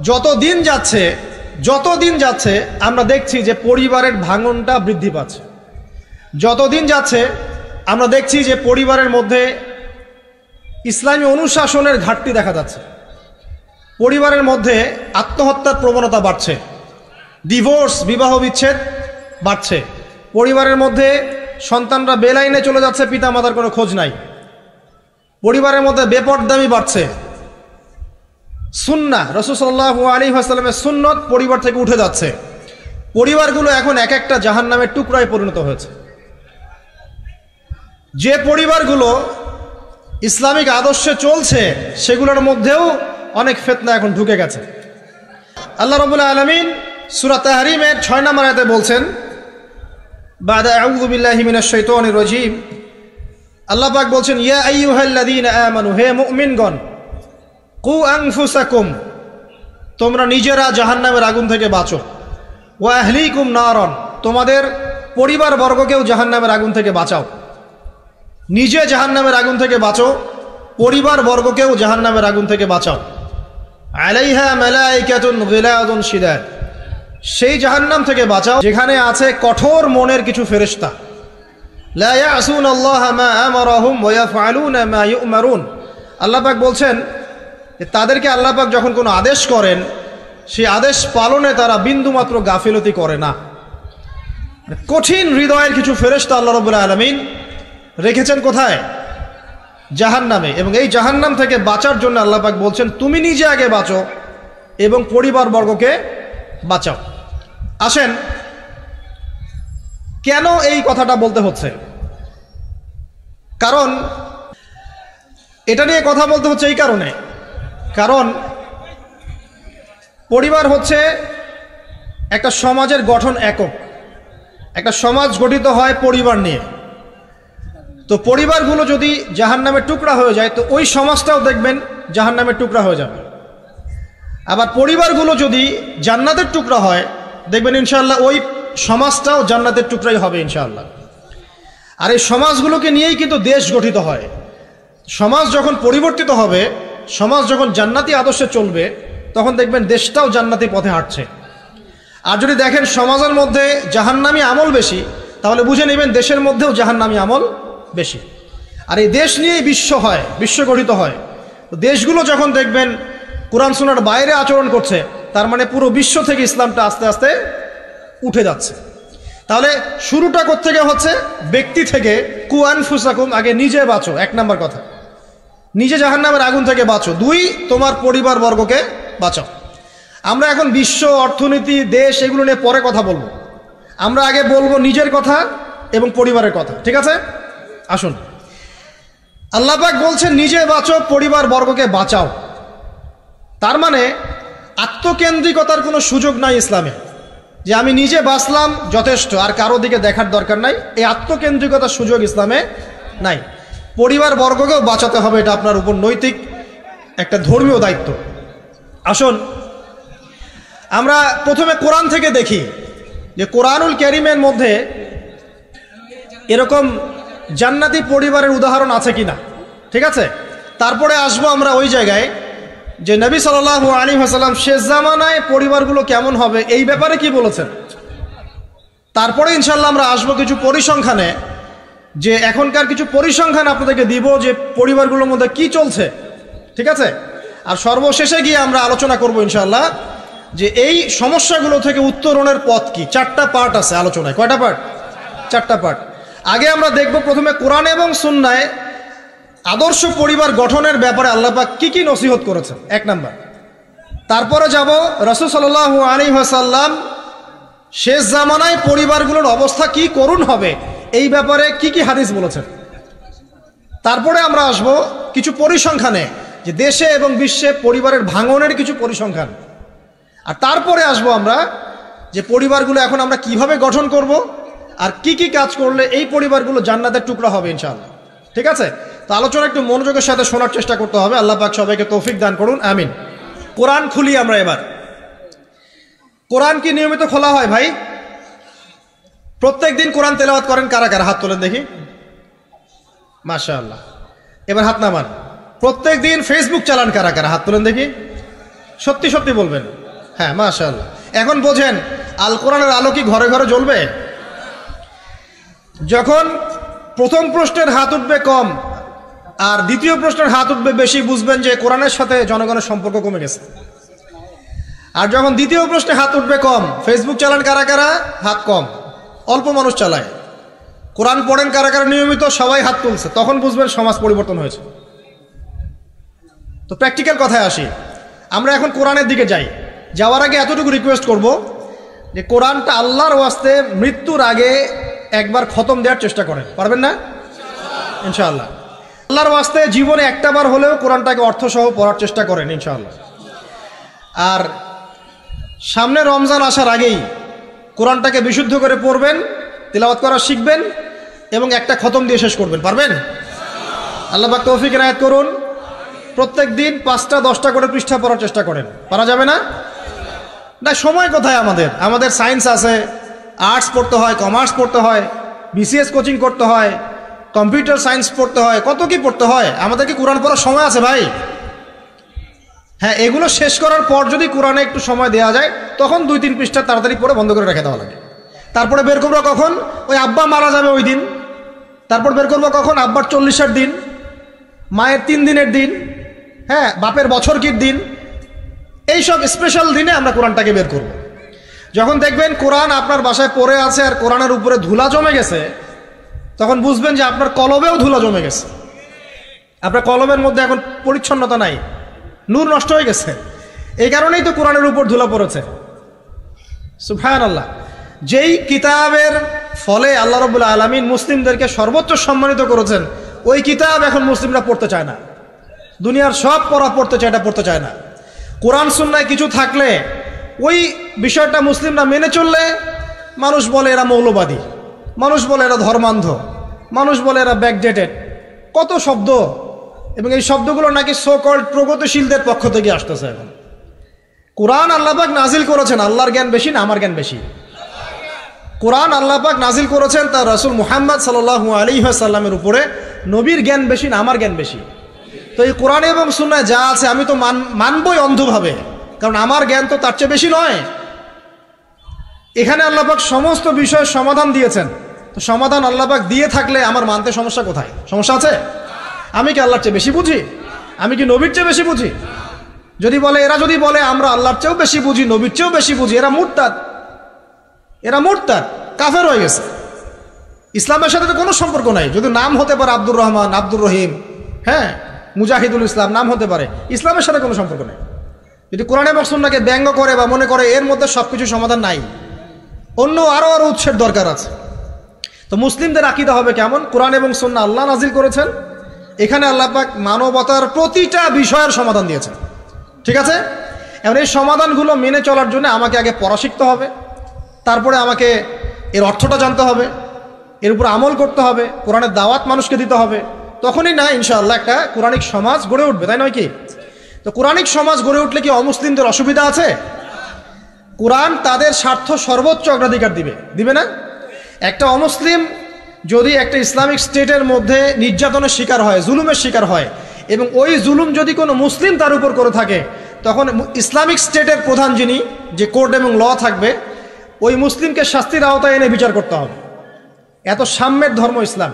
যত দিন যাচ্ছে আমরা দেখছি যে পরিবারের ভাঙনটা বৃদ্ধি পাচ্ছে। যত দিন যাচ্ছে আমরা দেখছি যে পরিবারের মধ্যে ইসলামী অনুশাসনের ঘাটতি দেখা যাচ্ছে। পরিবারের মধ্যে আত্মহত্যার প্রবণতা বাড়ছে, ডিভোর্স বিবাহ বিচ্ছেদ বাড়ছে। পরিবারের মধ্যে সন্তানরা বেলাইনে চলে যাচ্ছে, পিতামাতার কোনো খোঁজ নাই। পরিবারের মধ্যে বেপরদামি বাড়ছে। সুন্নাহ, রাসূল সাল্লাল্লাহু আলাইহি ওয়াসাল্লামের সুন্নত পরিবার থেকে উঠে যাচ্ছে। পরিবারগুলো এখন এক একটা জাহান্নামের টুকরায় পরিণত হয়েছে। যে পরিবারগুলো ইসলামিক আদর্শে চলছে সেগুলোর মধ্যেও অনেক ফিতনা এখন ঢুকে গেছে। আল্লাহ রাব্বুল আলামিন সূরা তাহরিমের 6 নম্বর আয়াতে বলছেন, বাদা আউযু বিল্লাহি মিনাশ শাইতানির রাজীম, আল্লাহ পাক বলছেন, ইয়া আইয়ুহাল্লাযীনা আমানু, হে মুমিনগণ, কু আনফুসাকুম, তোমরা নিজেরা জাহান্নামের আগুন থেকে বাঁচো, ওয়া আহলিকুম নারান, তোমাদের পরিবার বর্গকেও জাহান্নামের আগুন থেকে বাঁচাও। নিজে জাহান্নামের আগুন থেকে বাঁচো, পরিবার বর্গকেও জাহান্নামের আগুন থেকে বাঁচাও। আলাইহা মালাইকাতুন গিলাদুন শিদাদ, সেই জাহান্নাম থেকে বাঁচাও যেখানে আছে কঠোর মনের কিছু ফেরেশতা। লা ইয়াসুনাল্লাহা মা আমারাহুম ওয়া ইয়াফআলুনা মা ইউমারুন, আল্লাহ পাক বলছেন তাদেরকে আল্লাহ পাক যখন কোনো আদেশ করেন সেই আদেশ পালনে তারা বিন্দুমাত্র গাফিলতি করে না। কঠিন হৃদয়ের কিছু ফেরেশতা আল্লাহ রাব্বুল আলামিন রেখেছেন কোথায়? জাহান্নামে। এবং এই জাহান্নাম থেকে বাঁচার জন্য আল্লাহ পাক বলছেন তুমি নিজে আগে বাঁচো এবং পরিবার বর্গকে বাঁচাও। আসেন, কেন এই কথাটা বলতে হচ্ছে? কারণ এটা নিয়ে কথা বলতে হচ্ছে এই কারণে, কারণ পরিবার হচ্ছে একটা সমাজের গঠন একক। একটা সমাজ গঠিত হয় পরিবার নিয়ে। তো পরিবারগুলো যদি জাহান্নামের টুকরা হয়ে যায় তো ওই সমাজটাও দেখবেন জাহান্নামের টুকরা হয়ে যাবে। আবার পরিবারগুলো যদি জান্নাতের টুকরা হয় দেখবেন ইনশাআল্লাহ ওই সমাজটাও জান্নাতের টুকরাই হবে ইনশাআল্লাহ। আর এই সমাজগুলোকে নিয়েই কিন্তু দেশ গঠিত হয়। সমাজ যখন পরিবর্তিত হবে, সমাজ যখন জান্নাতি আদর্শে চলবে, তখন দেখবেন দেশটাও জান্নাতি পথে হাঁটছে। আর যদি দেখেন সমাজের মধ্যে জাহান্নামী আমল বেশি, তাহলে বুঝে নেবেন দেশের মধ্যেও জাহান্নামী আমল বেশি। আর এই দেশ নিয়েই বিশ্ব হয়, বিশ্ব গঠিত হয়। তো দেশগুলো যখন দেখবেন কোরআন সুন্নাহর বাইরে আচরণ করছে, তার মানে পুরো বিশ্ব থেকে ইসলামটা আস্তে আস্তে উঠে যাচ্ছে। তাহলে শুরুটা কোত্থেকে হচ্ছে? ব্যক্তি থেকে। কু আনফুসাকুম, আগে নিজে বাঁচো, 1 নম্বর কথা। নিজে জাহান্নামের আগুন থেকে বাঁচো। 2, তোমার পরিবার বর্গকে বাঁচাও। আমরা এখন বিশ্ব অর্থনীতি, দেশ, এগুলো নিয়ে পরে কথা বলবো। আমরা আগে বলবো নিজের কথা এবং পরিবারের কথা, ঠিক আছে? আসুন, আল্লাহ পাক বলছেন নিজে বাঁচো, পরিবার বর্গকে বাঁচাও। তার মানে আত্মকেন্দ্রিকতার কোনো সুযোগ নাই ইসলামে, যে আমি নিজে বাঁচলাম যথেষ্ট, আর কারো দিকে দেখার দরকার নাই। এই আত্মকেন্দ্রিকতার সুযোগ ইসলামে নাই। পরিবার বর্গকেও বাঁচাতে হবে, এটা আপনার উপর নৈতিক একটা ধর্মীয় দায়িত্ব। আসুন, আমরা প্রথমে কোরআন থেকে দেখি যে কোরআনুল কারীমের মধ্যে এরকম জান্নাতি পরিবারের উদাহরণ আছে কিনা, ঠিক আছে? তারপরে আসবো আমরা ওই জায়গায় যে নবী সাল্লাল্লাহু আলাইহি ওয়াসাল্লাম শেষ জামানায় পরিবারগুলো কেমন হবে এই ব্যাপারে কি বলেছেন। তারপরে ইনশাল্লাহ আমরা আসবো কিছু পরিসংখ্যানে, যে এখনকার কিছু পরিসংখ্যান আপনাদেরকে দিব যে পরিবারগুলোর মধ্যে কি চলছে, ঠিক আছে? আর সর্বশেষে গিয়ে আমরা আলোচনা করব ইনশাল্লাহ যে এই সমস্যাগুলো থেকে উত্তরণের পথ কি। 4টা পার্ট আছে আলোচনায়। কয়টা পার্ট? 4টা পার্ট। আগে আমরা দেখব প্রথমে কোরআন এবং সুন্নায় আদর্শ পরিবার গঠনের ব্যাপারে আল্লাহ পাক কি কি নসিহত করেছেন, 1 নাম্বার। তারপরে যাব রাসূল সাল্লাল্লাহু আলাইহি ওয়াসাল্লাম শেষ জামানায় পরিবারগুলোর অবস্থা কি করুণ হবে এই ব্যাপারে কি কি হাদিস বলেছেন। তারপরে আমরা আসব কিছু পরিসংখ্যানে, যে দেশে এবং বিশ্বে পরিবারের ভাঙনের কিছু পরিসংখ্যান। আর তারপরে আসবো আমরা যে পরিবারগুলো এখন আমরা কিভাবে গঠন করব আর কি কি কাজ করলে এই পরিবারগুলো জান্নাতের টুকরা হবে ইনশাআল্লাহ, ঠিক আছে? তো আলোচনা একটু মনোযোগের সাথে শোনার চেষ্টা করতে হবে। আল্লাহ পাক সবাইকে তৌফিক দান করুন, আমিন। কোরআন খুলি আমরা এবার। কোরআন কি নিয়মিত খোলা হয় ভাই? প্রত্যেকদিন কোরআন তেলাওয়াত করেন কারা কারা? হাত তোলেন দেখি। মাশাআল্লাহ। এবার হাত নামান। প্রত্যেকদিন ফেসবুক চালান কারা কারা? হাত তোলেন দেখি। সত্যি সত্যি বলবেন? হ্যাঁ, মাশাআল্লাহ। এখন বোঝেন আল কোরআনের আলো কি ঘরে ঘরে জ্বলবে? যখন প্রথম প্রশ্নের হাত উঠবে কম আর দ্বিতীয় প্রশ্নের হাত উঠবে বেশি, বুঝবেন যে কোরআনের সাথে জনগণের সম্পর্ক কমে গেছে। আর যখন দ্বিতীয় প্রশ্নে হাত উঠবে কম, ফেসবুক চালান কারা কারা, হাত কম, অল্প মানুষ চালায়। কোরআন পড়েন কারা কারা নিয়মিত, সবাই হাত তুলছে, তখন বুঝবেন সমাজ পরিবর্তন হয়েছে। তো প্র্যাকটিক্যাল কথায় আসি, আমরা এখন কোরআনের দিকে যাই। যাওয়ার আগে এতটুকু রিকোয়েস্ট করব যে কোরআনটা আল্লাহর ওয়াস্তে মৃত্যুর আগে একবার খতম দেওয়ার চেষ্টা করেন। পারবেন না? ইনশাআল্লাহ। আল্লাহর ওয়াস্তে জীবনে একটাবার হলেও কোরআনটাকে অর্থসহ পড়ার চেষ্টা করেন ইনশাআল্লাহ। আর সামনে রমজান আসার আগেই কোরআনটাকে বিশুদ্ধ করে পড়বেন, তিলাওয়াত করা শিখবেন এবং একটা খতম দিয়ে শেষ করবেন। পারবেন? আল্লাহ পাক তৌফিক এনায়েত করুন। প্রত্যেক দিন 5টা 10টা করে পৃষ্ঠা পড়ার চেষ্টা করেন। পারা যাবে না? না, সময় কোথায় আমাদের? আমাদের সায়েন্স আছে, আর্টস পড়তে হয়, কমার্স পড়তে হয়, বিসিএস কোচিং করতে হয়, কম্পিউটার সায়েন্স পড়তে হয়, কত কি পড়তে হয়। আমাদের কি কোরআন পড়ার সময় আছে ভাই? হ্যাঁ, এগুলো শেষ করার পর যদি কোরআনে একটু সময় দেওয়া যায়, তখন 2-3 পৃষ্ঠা তাড়াতাড়ি পড়ে বন্ধ করে রেখে দেওয়া লাগে। তারপরে বের করবো কখন? ওই আব্বা মারা যাবে ওই দিন। তারপর বের করবো কখন? আব্বার 40-এর দিন, মায়ের 3 দিনের দিন, হ্যাঁ, বাপের বছর কির দিন। এইসব স্পেশাল দিনে আমরা কোরআনটাকে বের করব। যখন দেখবেন কোরআন আপনার বাসায় পড়ে আছে আর কোরআনের উপরে ধুলা জমে গেছে, তখন বুঝবেন যে আপনার কলমেও ধুলা জমে গেছে। আপনার কলমের মধ্যে এখন পরিচ্ছন্নতা নাই, নূর নষ্ট হয়ে গেছে। এই কারণেই তো কোরআনের উপর ধুলা পড়েছে। সুবহানাল্লাহ। যেই কিতাবের ফলে আল্লাহ রাব্বুল আলামিন মুসলিমদেরকে সর্বোচ্চ সম্মানিত করেছেন, ওই কিতাব এখন মুসলিমরা পড়তে চায় না। দুনিয়ার সব পড়তে চায়, এটা পড়তে চায় না। কোরআন সুন্নায় কিছু থাকলে ওই বিষয়টা মুসলিমরা মেনে চললে মানুষ বলে এরা মৌলবাদী, মানুষ বলে এরা ধর্মান্ধ, মানুষ বলে এরা ব্যাকডেটেড, কত শব্দ। এবং এই শব্দগুলো নাকি সো কল্ড প্রগতিশীলদের পক্ষ থেকে আসতেছে। এখন কোরআন আল্লাহ পাক নাজিল করেছেন, আল্লাহর জ্ঞান বেশি না আমার জ্ঞান বেশি? কোরআন আল্লাহ পাক নাজিল করেছেন তার রাসূল মুহাম্মদ সাল্লাল্লাহু আলাইহি ওয়াসাল্লামের উপরে, নবীর জ্ঞান বেশি না আমার জ্ঞান বেশি? তো এই কোরআন এবং সুন্নায় যা আছে আমি তো মানবই অন্ধভাবে, কারণ আমার জ্ঞান তো তার চেয়ে বেশি নয়। এখানে আল্লাহ পাক সমস্ত বিষয়ের সমাধান দিয়েছেন। তো সমাধান আল্লাহ পাক দিয়ে থাকলে আমার মানতে সমস্যা কোথায়? সমস্যা আছে? আমি কি আল্লাহর চেয়ে বেশি বুঝি? আমি কি নবীর চেয়ে বেশি বুঝি? এরা যদি বলে আমরা আল্লাহর চেয়েও বেশি বুঝি, নবীর চেয়েও বেশি বুঝি, এরা মুরতাদ, কাফের হয়ে গেছে। ইসলামের সাথে তো কোনো সম্পর্ক নাই। যদি নাম হতে পারে আব্দুর রহমান, আব্দুর রহিম, হ্যাঁ, মুজাহিদুল ইসলাম নাম হতে পারে, ইসলামের সাথে কোনো সম্পর্ক নেই। যদি কোরআন এবং সুন্নাহকে ব্যঙ্গ করে বা মনে করে এর মধ্যে সবকিছু সমাধান নাই, অন্য আরো উৎসের দরকার আছে। তো মুসলিমদের আকীদা হবে কেমন? কোরআন এবং সুন্নাহ আল্লাহ নাজিল করেছেন, এখানে আল্লাহ পাক মানবতার প্রতিটা বিষয়ের সমাধান দিয়েছেন। ঠিক আছে? এখন এই সমাধানগুলো মেনে চলার জন্য আমাকে আগে পড়া শিখতে হবে, তারপরে আমাকে এর অর্থটা জানতে হবে, এর উপর আমল করতে হবে, কোরআনের দাওয়াত মানুষকে দিতে হবে। তখনই না ইনশাআল্লাহ একটা কোরআনিক সমাজ গড়ে উঠবে, তাই নয় কি? তো কোরআনিক সমাজ গড়ে উঠলে কি অমুসলিমদের অসুবিধা আছে? কোরআন তাদের স্বার্থ সর্বোচ্চ অগ্রাধিকার দিবে না? একটা অমুসলিম যদি একটা ইসলামিক স্টেটের মধ্যে নির্যাতনের শিকার হয়, জুলুমের শিকার হয়, এবং ওই জুলুম যদি কোনো মুসলিম তার উপর করে থাকে, তখন ইসলামিক স্টেটের প্রধান যিনি, যে কোর্ট এবং ল থাকবে, ওই মুসলিমকে শাস্তির আওতায় এনে বিচার করতে হবে। এত সাম্যের ধর্ম ইসলাম।